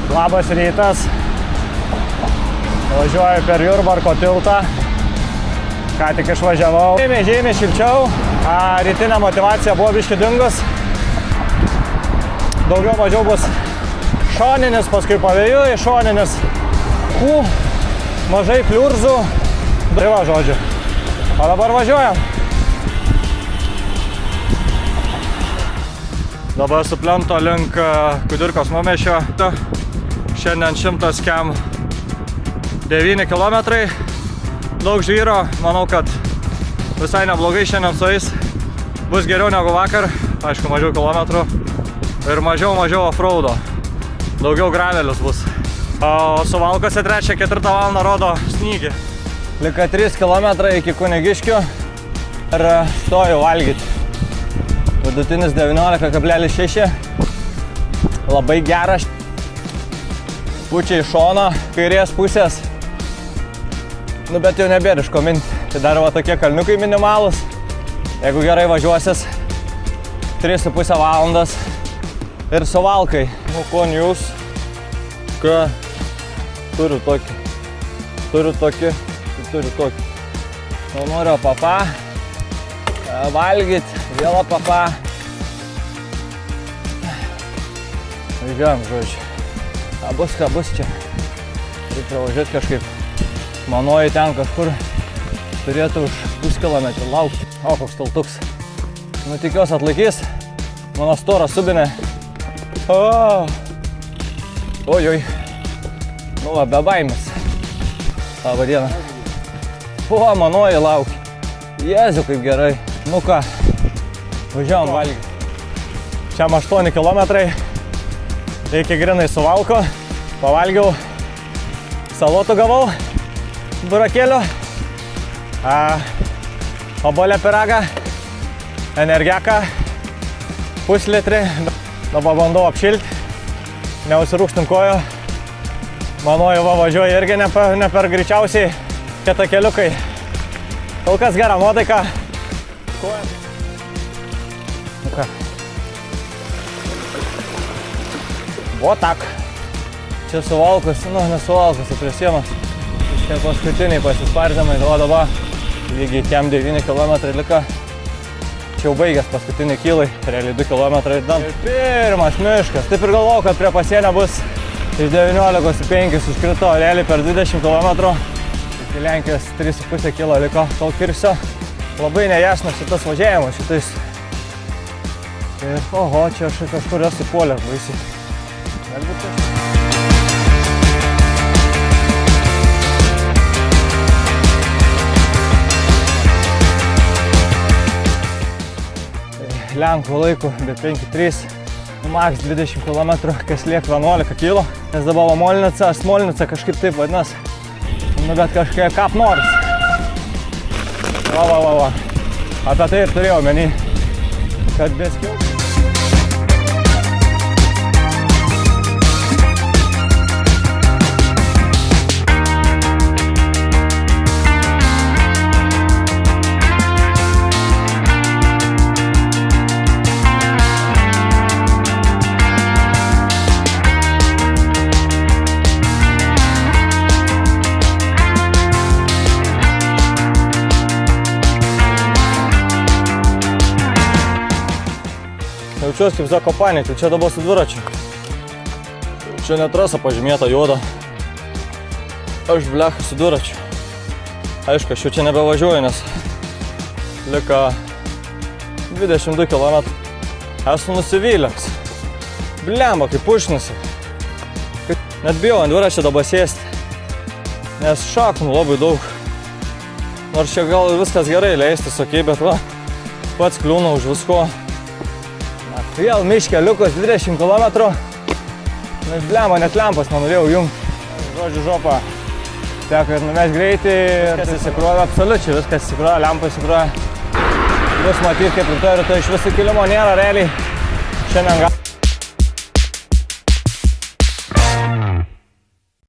Labas rytas. Važiuoju per Jurbarko tiltą. Ką tik išvažiavau. Žymiai šilčiau. Rytinė motyvacija buvo biški dingus. Daugiau mažiau bus šoninis, paskui pavėjų, šoninis. Mažai pliurzų. Tai va, žodžiu. O dabar važiuojam. Dabar su plento link Kudirkos Mumešio. Šiandien 100 kem 9 kilometrai. Daug žvyro. Manau, kad visai neblogai šiandien sueis. Bus geriau negu vakar. Aišku, mažiau kilometrų. Ir mažiau offroado. Daugiau gravelis bus. O Suvalkose 3-4 valandą rodo snygį. Lika 3 kilometrai iki Kunigiškių. Ir stoju valgyti. Vidutinis 19,6. Labai geras. Pučiai iš šono, kairės pusės. Bet jau nebėra iš ko minti. Tai dar va tokie kalniukai minimalus. Jeigu gerai važiuosis, 3,5 valandas. Ir Suvalkai. Kon jūs. Ką? Turiu tokį. Noriu papa. Valgyt. Vėl papa. Važiuojam, žodžiu. Bus čia. Reikia važiuoti kažkaip. Manuoju ten kažkur turėtų už puskilometrų laukti. O, koks taltuks. Nu, tikiuosi atlaikys. Mano storą subinę. Ojoj. Nu, va, be baimės. Labą dieną. Manuoju laukia. Jezu, kaip gerai. Nu ką, važiavom valgyti. Šiam 8 kilometrai iki grinai Suvalko. Pavalgiau, salotų gavau, burakėlių, obuolio pyragą, energiaką, puslitrį. Dabar bandau apšilti, neužsirūkštint kojo. Manuoju, va, važiuoju irgi ne per greičiausiai kieta keliukai. Kol kas gera nuotaika. Nu ką. O tak. Čia Suvalkos, nu ne Suvalkos, prie sienos. Čia paskutiniai pasispardymai, o dabar lygiai kem 9 km lika. Čia jau baigęs paskutiniai kilai, realiai 2 km ir dan. Pirmas miškas, taip ir galvojau, kad prie pasienio bus iš 19,5 užkrito, realiai per 20 km. Iki Lenkijos 3,5 kilo liko tol kirsio. Labai nejasnas šitas važiavimas šitais. Ir oho, čia aš kažkur esu puolęs baisiai. Galbūt čia. Lenkų laikų be 5,3. Max 20 km, kas liek 11 kilo. Nes dabar Molnica, Smolnica kažkaip taip vadinas. Nu, bet kažkaip kap nors. Va. Apie tai ir turėjau omeny, kad beskiau. Jaučiuos kaip Zakopanėj, tai čia dabar su dviračiu. Čia net trasa pažymėta juoda. Aš blecha su dviračiu. Aišku, aš jau čia nebevažiuoju, nes lika 22 km. Esu nusivylęs. Blemba, kaip pušnasi. Net bijau ant dviračio dabar sėsti. Nes šaknų labai daug. Nors čia gal viskas gerai leistis, okei, bet va, pats kliūna už visko. Vėl miškeliukas 20 km. Nes blemba, net lempas nenorėjau jungti. Žodžiu, žopą teko ir numest greitį. Viskas įsikrovė, absoliučiai viskas įsikrovė, lempa įsikrovė. Bus matyti, kaip rytoj iš viso kilimo nėra realiai. Šiandien gal.